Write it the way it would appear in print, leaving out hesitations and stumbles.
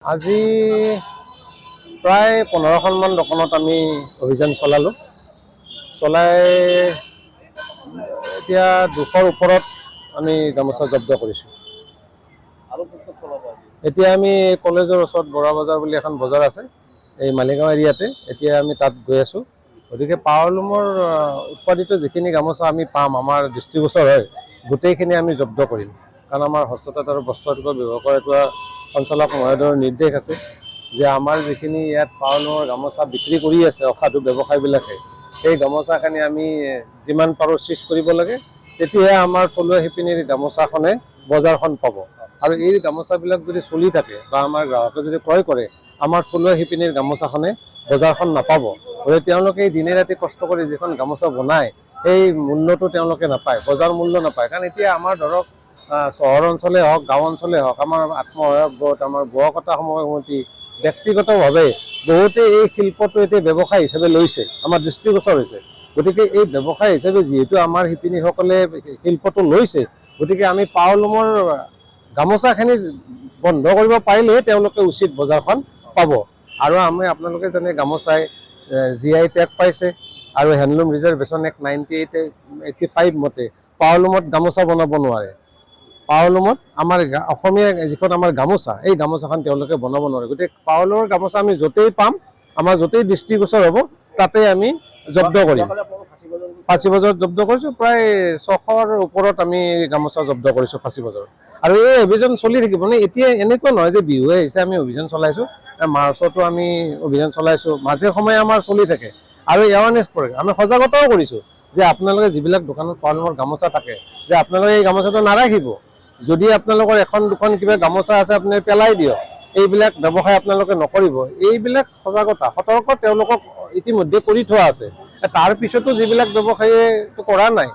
আজি প্ৰায় 15খনমান দোকানত আমি অভিযান চলালোঁ। চলাই এতিয়া 200ৰ ওপৰত আমি গামোচা জব্দ কৰিছোঁ। এতিয়া আমি কলেজৰ ওচৰত বৰা বজাৰ বুলি এখন বজাৰ আছে, এই মালিগাঁও এৰিয়াতে। এতিয়া আমি তাত গৈ আছোঁ। গতিকে পাৱাৰলুমৰ উৎপাদিত যিখিনি গামোচা আমি পাম, আমাৰ দৃষ্টিগোচৰ হয়, গোটেইখিনি আমি জব্দ কৰিম। কাৰণ আমাৰ হস্ততাঁত আৰু বস্ত্ৰাধিকাৰ বিভাগৰ এটা সঞ্চালক মহোদয়ৰ নিৰ্দেশ আছে যে আমাৰ যিখিনি ইয়াত পাৱাৰলুমৰ গামোচা বিক্ৰী কৰি আছে অসাধু ব্যৱসায়ীবিলাকে, সেই গামোচাখিনি আমি যিমান পাৰোঁ চিজ কৰিব লাগে, তেতিয়াহে আমাৰ থলুৱা শিপিনীৰ গামোচাখনে বজাৰখন পাব। আৰু এই গামোচাবিলাক যদি চলি থাকে বা আমাৰ গ্ৰাহকে যদি ক্ৰয় কৰে, আমাৰ থলুৱা শিপিনীৰ গামোচাখনে বজাৰখন নাপাব। গতিকে তেওঁলোকে দিনে ৰাতি কষ্ট কৰি যিখন গামোচা বনায়, সেই মূল্যটো তেওঁলোকে নাপায়, বজাৰ মূল্য নাপায়। কাৰণ এতিয়া আমাৰ ধৰক চহৰ অঞ্চলেই হওক, গাঁও অঞ্চলেই হওক, আমাৰ আত্মসহায়ক গোট, আমাৰ বোৱা কটা সমবায় সমিতি, ব্যক্তিগতভাৱে বহুতে এই শিল্পটো এতিয়া ব্যৱসায় হিচাপে লৈছে, আমাৰ দৃষ্টিগোচৰ হৈছে। গতিকে এই ব্যৱসায় হিচাপে যিহেতু আমাৰ শিপিনীসকলে শিল্পটো লৈছে, গতিকে আমি পাৱাৰলুমৰ গামোচাখিনি বন্ধ কৰিব পাৰিলেহে তেওঁলোকে উচিত বজাৰখন পাব। আৰু আপোনালোকে জানে গামোচাই GI টেগ পাইছে আৰু হেণ্ডলুম ৰিজাৰ্ভেশ্যন এক্ট 1985 মতে পাৱাৰলুমত গামোচা বনাব নোৱাৰে। পাৱাৰলুমত আমাৰ অসমীয়া যিখন আমাৰ গামোচা, এই গামোচাখন তেওঁলোকে বনাব নোৱাৰে। গতিকে পাৱাৰলুমৰ গামোচা আমি য'তেই পাম, আমাৰ য'তেই দৃষ্টিগোচৰ হ'ব, তাতেই আমি জব্দ কৰিম। ফাঁচী বজাৰত জব্দ কৰিছোঁ, প্ৰায় 600ৰ ওপৰত আমি গামোচা জব্দ কৰিছোঁ ফাঁচী বজাৰত। আৰু এই অভিযান চলি থাকিব। মানে এতিয়া এনেকুৱা নহয় যে বিহুৱে আহিছে আমি অভিযান চলাইছোঁ, মাৰ্চতো আমি অভিযান চলাইছোঁ, মাজে সময়ে আমাৰ চলি থাকে। আৰু এৱাৰনেছ প্ৰগ্ৰেম আমি সজাগতাও কৰিছোঁ যে আপোনালোকে যিবিলাক দোকানত পাৱাৰলুমৰ গামোচা থাকে, যে আপোনালোকে এই গামোচাটো নাৰাখিব। যদি আপোনালোকৰ এখন দুখন কিবা গামোচা আছে, আপুনি পেলাই দিয়ক। এইবিলাক ব্যৱসায় আপোনালোকে নকৰিব। এইবিলাক সজাগতা, সতৰ্ক তেওঁলোকক ইতিমধ্যে কৰি থোৱা আছে। তাৰ পিছতো যিবিলাক ব্যৱসায়ীয়ে কৰা নাই,